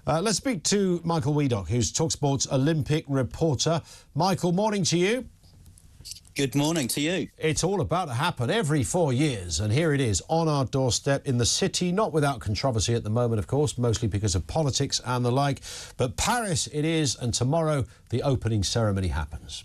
Let's speak to Michael Weaddock, who's TalkSport's Olympic reporter. Michael, morning to you. Good morning to you. It's all about to happen every 4 years, and here it is on our doorstep in the city, not without controversy at the moment, of course, mostly because of politics and the like. But Paris it is, and tomorrow the opening ceremony happens.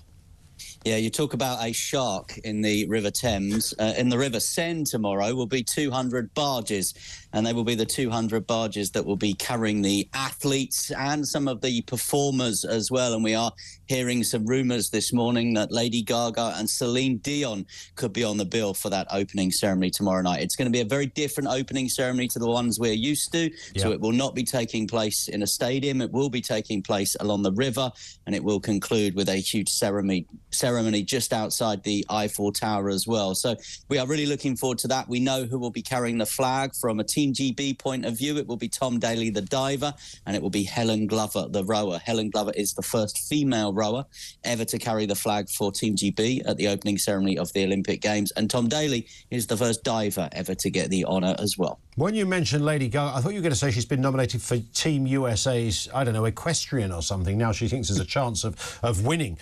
Yeah, you talk about a shark in the River Thames. In the River Seine tomorrow will be 200 barges, and they will be the 200 barges that will be carrying the athletes and some of the performers as well. And we are hearing some rumours this morning that Lady Gaga and Celine Dion could be on the bill for that opening ceremony tomorrow night. It's going to be a very different opening ceremony to the ones we're used to. Yeah. So it will not be taking place in a stadium. It will be taking place along the river, and it will conclude with a huge ceremony just outside the Eiffel Tower as well. So we are really looking forward to that. We know who will be carrying the flag. From a Team GB point of view, it will be Tom Daley, the diver, and it will be Helen Glover, the rower. Helen Glover is the first female rower ever to carry the flag for Team GB at the opening ceremony of the Olympic Games, and Tom Daley is the first diver ever to get the honour as well. When you mentioned Lady Gaga, I thought you were going to say she's been nominated for Team USA's, I don't know, equestrian or something. Now she thinks there's a chance of winning,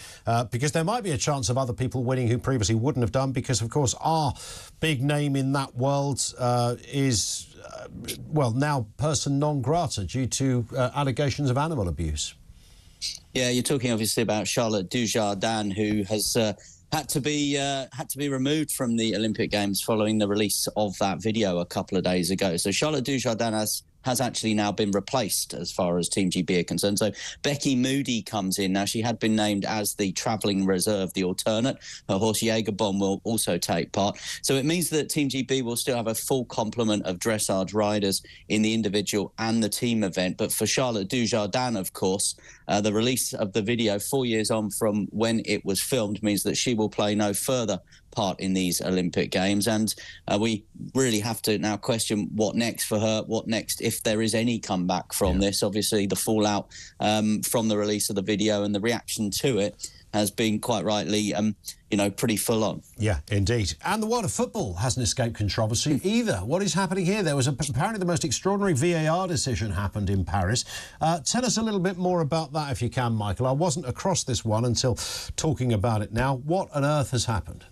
because there might be a chance of other people winning who previously wouldn't have done, because, of course, our big name in that world is, well, now person non grata due to allegations of animal abuse. Yeah, you're talking obviously about Charlotte Dujardin, who has had to be removed from the Olympic Games following the release of that video a couple of days ago. So Charlotte Dujardin has actually now been replaced as far as Team GB are concerned. So Becky Moody comes in. Now, she had been named as the travelling reserve, the alternate. Her horse Jägerbomb will also take part. So it means that Team GB will still have a full complement of dressage riders in the individual and the team event. But for Charlotte Dujardin, of course, the release of the video 4 years on from when it was filmed means that she will play no further part in these Olympic Games. And we really have to now question what next for her, what next if there is any comeback from this. Obviously, the fallout from the release of the video and the reaction to it has been quite rightly, pretty full on. Yeah, indeed. And the world of football hasn't escaped controversy either. What is happening here? There was apparently the most extraordinary VAR decision happened in Paris. Tell us a little bit more about that if you can, Michael. I wasn't across this one until talking about it now. What on earth has happened?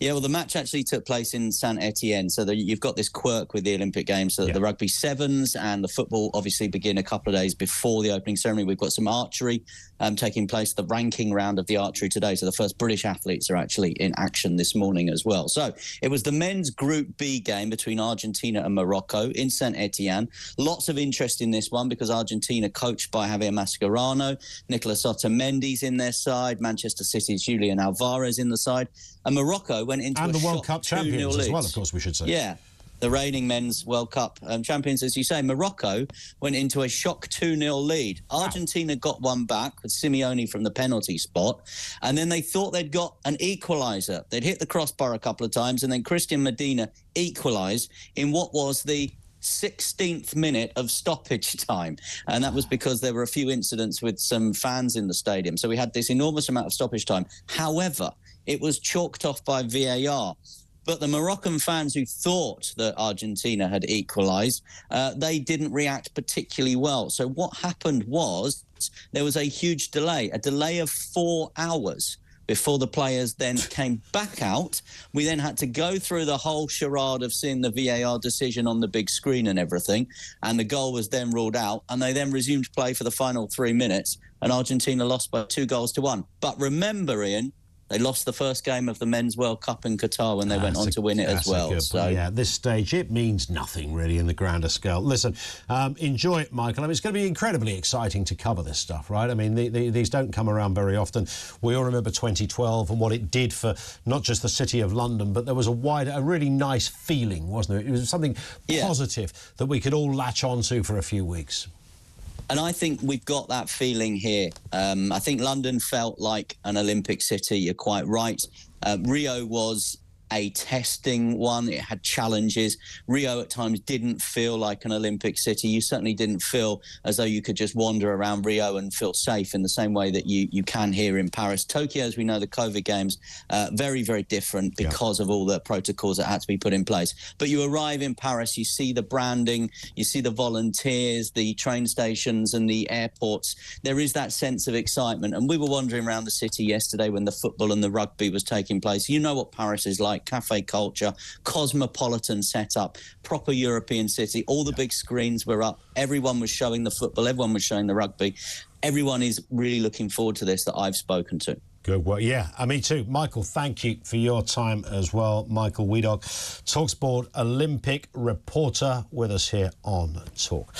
Yeah, well, the match actually took place in Saint-Etienne, so you've got this quirk with the Olympic Games, so that the rugby sevens and the football obviously begin a couple of days before the opening ceremony. We've got some archery taking place, the ranking round of the archery today, so the first British athletes are actually in action this morning as well. So it was the men's Group B game between Argentina and Morocco in Saint-Etienne. Lots of interest in this one because Argentina, coached by Javier Mascherano, Nicolas Otamendi's in their side, Manchester City's Julian Alvarez in the side, and Morocco went into and a the World Cup champions as well, of course, we should say. Yeah, the reigning men's World Cup champions, as you say. Morocco went into a shock 2-0 lead. Argentina got one back with Simeone from the penalty spot, and then they thought they'd got an equaliser. They'd hit the crossbar a couple of times, and then Christian Medina equalised in what was the 16th minute of stoppage time, and that was because there were a few incidents with some fans in the stadium. So we had this enormous amount of stoppage time. However, it was chalked off by VAR. But the Moroccan fans who thought that Argentina had equalised, they didn't react particularly well. So what happened was there was a huge delay, a delay of 4 hours before the players then came back out. We then had to go through the whole charade of seeing the VAR decision on the big screen and everything, and the goal was then ruled out, and they then resumed play for the final 3 minutes, and Argentina lost by 2-1. But remember, Ian, they lost the first game of the Men's World Cup in Qatar when they went on to win it as well. So yeah, at this stage, it means nothing really in the grander scale. Listen, enjoy it, Michael. I mean, it's going to be incredibly exciting to cover this stuff, right? I mean, these don't come around very often. We all remember 2012 and what it did for not just the city of London, but there was a really nice feeling, wasn't there? It was something positive that we could all latch onto for a few weeks. And I think we've got that feeling here. I think London felt like an Olympic city. You're quite right. Rio was a testing one. It had challenges. Rio at times didn't feel like an Olympic city. You certainly didn't feel as though you could just wander around Rio and feel safe in the same way that you can here in Paris. Tokyo, as we know, the COVID Games, very, very different because of all the protocols that had to be put in place. But you arrive in Paris, you see the branding, you see the volunteers, the train stations and the airports. There is that sense of excitement. And we were wandering around the city yesterday when the football and the rugby was taking place. You know what Paris is like. Cafe culture, cosmopolitan setup, proper European city. All the big screens were up. Everyone was showing the football. Everyone was showing the rugby. Everyone is really looking forward to this that I've spoken to. Good work. Yeah, me too. Michael, thank you for your time as well. Michael Weaddock, TalkSport Olympic reporter with us here on Talk.